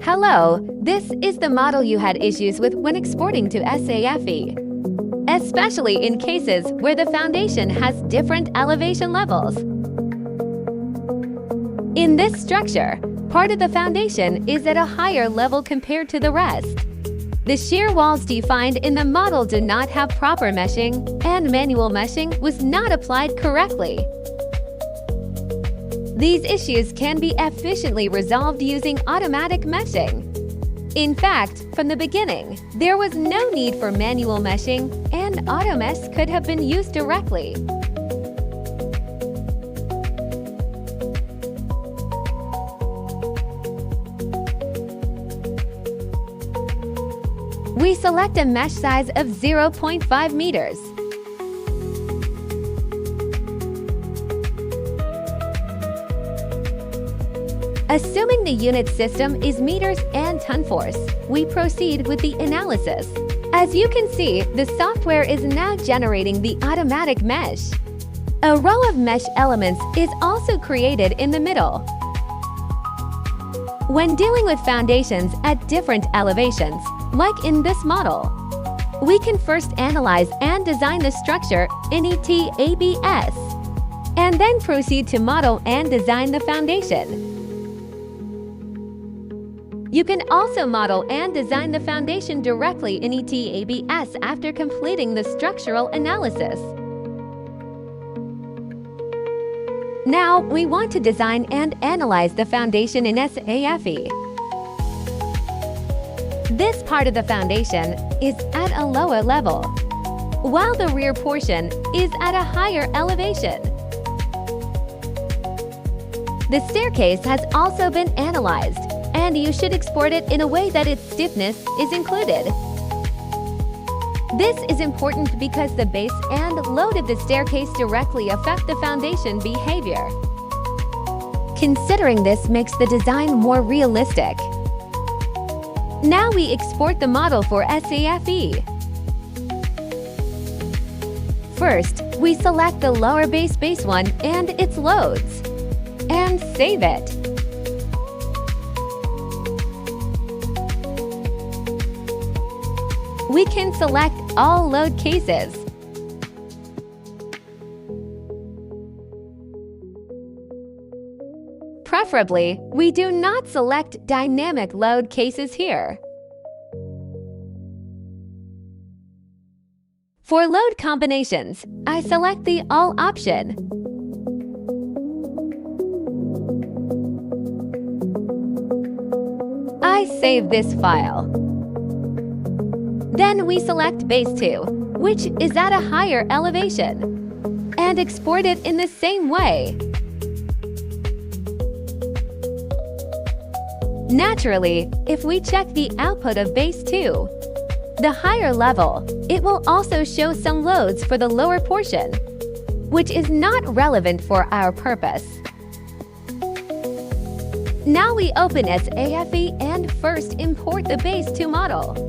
Hello, this is the model you had issues with when exporting to SAFE, especially in cases where the foundation has different elevation levels. In this structure, part of the foundation is at a higher level compared to the rest. The shear walls defined in the model did not have proper meshing, and manual meshing was not applied correctly. These issues can be efficiently resolved using automatic meshing. In fact, from the beginning, there was no need for manual meshing, and auto mesh could have been used directly. We select a mesh size of 0.5 meters. Assuming the unit system is meters and ton force, we proceed with the analysis. As you can see, the software is now generating the automatic mesh. A row of mesh elements is also created in the middle. When dealing with foundations at different elevations, like in this model, we can first analyze and design the structure in ETABS, and then proceed to model and design the foundation. You can also model and design the foundation directly in ETABS after completing the structural analysis. Now, we want to design and analyze the foundation in SAFE. This part of the foundation is at a lower level, while the rear portion is at a higher elevation. The staircase has also been analyzed, and you should export it in a way that its stiffness is included. This is important because the base and load of the staircase directly affect the foundation behavior. Considering this makes the design more realistic. Now we export the model for SAFE. First, we select the lower base 1 and its loads, and save it. We can select all load cases. Preferably, we do not select dynamic load cases here. For load combinations, I select the All option. I save this file. Then we select base 2, which is at a higher elevation, and export it in the same way. Naturally, if we check the output of base 2, the higher level, it will also show some loads for the lower portion, which is not relevant for our purpose. Now we open SAFE and first import the base 2 model.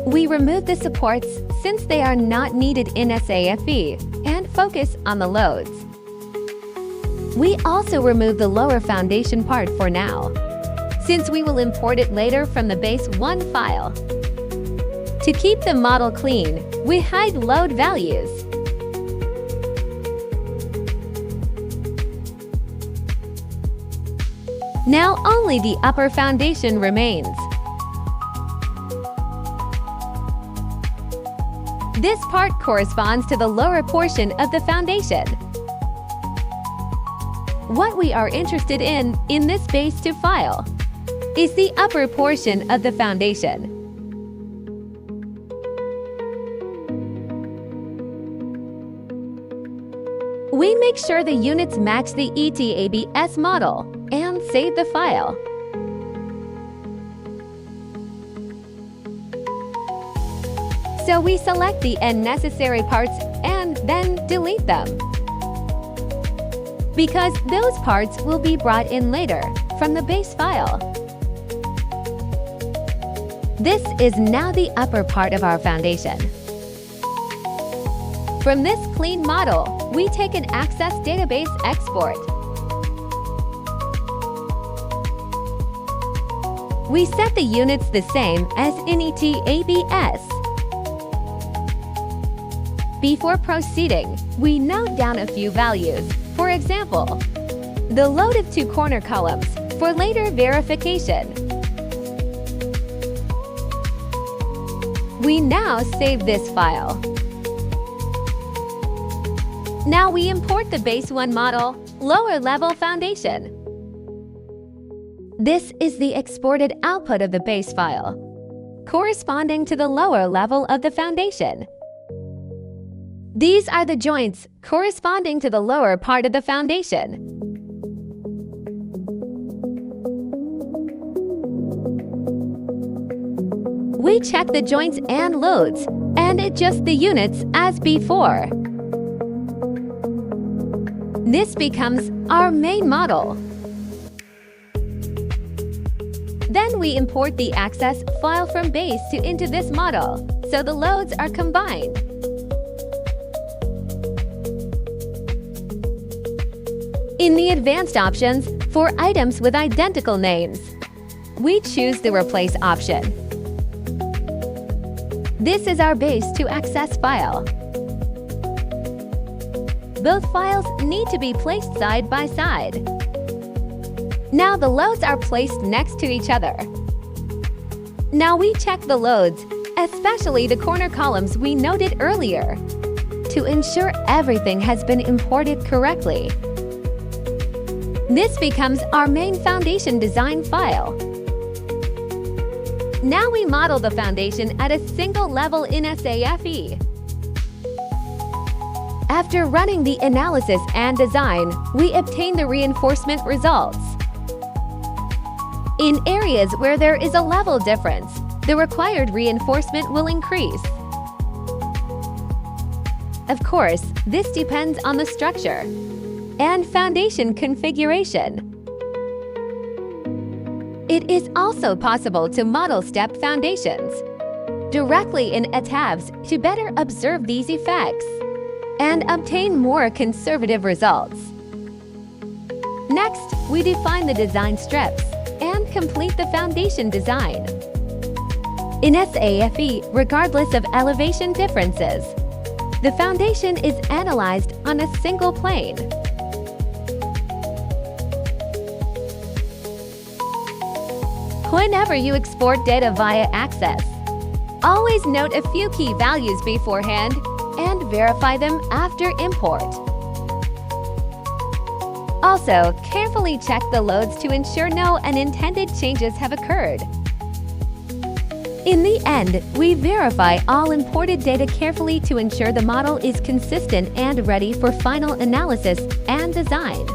We remove the supports since they are not needed in SAFE and focus on the loads. We also remove the lower foundation part for now, since we will import it later from the base 1 file. To keep the model clean, we hide load values. Now only the upper foundation remains. This part corresponds to the lower portion of the foundation. What we are interested in this base 2 file is the upper portion of the foundation. We make sure the units match the ETABS model and save the file. So we select the unnecessary parts and then delete them, because those parts will be brought in later from the base file. This is now the upper part of our foundation. From this clean model, we take an Access database export. We set the units the same as in ETABS. Before proceeding, we note down a few values. For example, the load of 2 corner columns for later verification. We now save this file. Now we import the base 1 model, lower level foundation. This is the exported output of the base file, corresponding to the lower level of the foundation. These are the joints corresponding to the lower part of the foundation. We check the joints and loads and adjust the units as before. This becomes our main model. Then we import the Access file from base into this model, so the loads are combined. In the advanced options, for items with identical names, we choose the Replace option. This is our base to Access file. Both files need to be placed side by side. Now the loads are placed next to each other. Now we check the loads, especially the corner columns we noted earlier, to ensure everything has been imported correctly. This becomes our main foundation design file. Now we model the foundation at a single level in SAFE. After running the analysis and design, we obtain the reinforcement results. In areas where there is a level difference, the required reinforcement will increase. Of course, this depends on the structure and foundation configuration. It is also possible to model step foundations directly in ETABS to better observe these effects and obtain more conservative results. Next, we define the design strips and complete the foundation design. In SAFE, regardless of elevation differences, the foundation is analyzed on a single plane. Whenever you export data via Access, always note a few key values beforehand and verify them after import. Also, carefully check the loads to ensure no unintended changes have occurred. In the end, we verify all imported data carefully to ensure the model is consistent and ready for final analysis and design.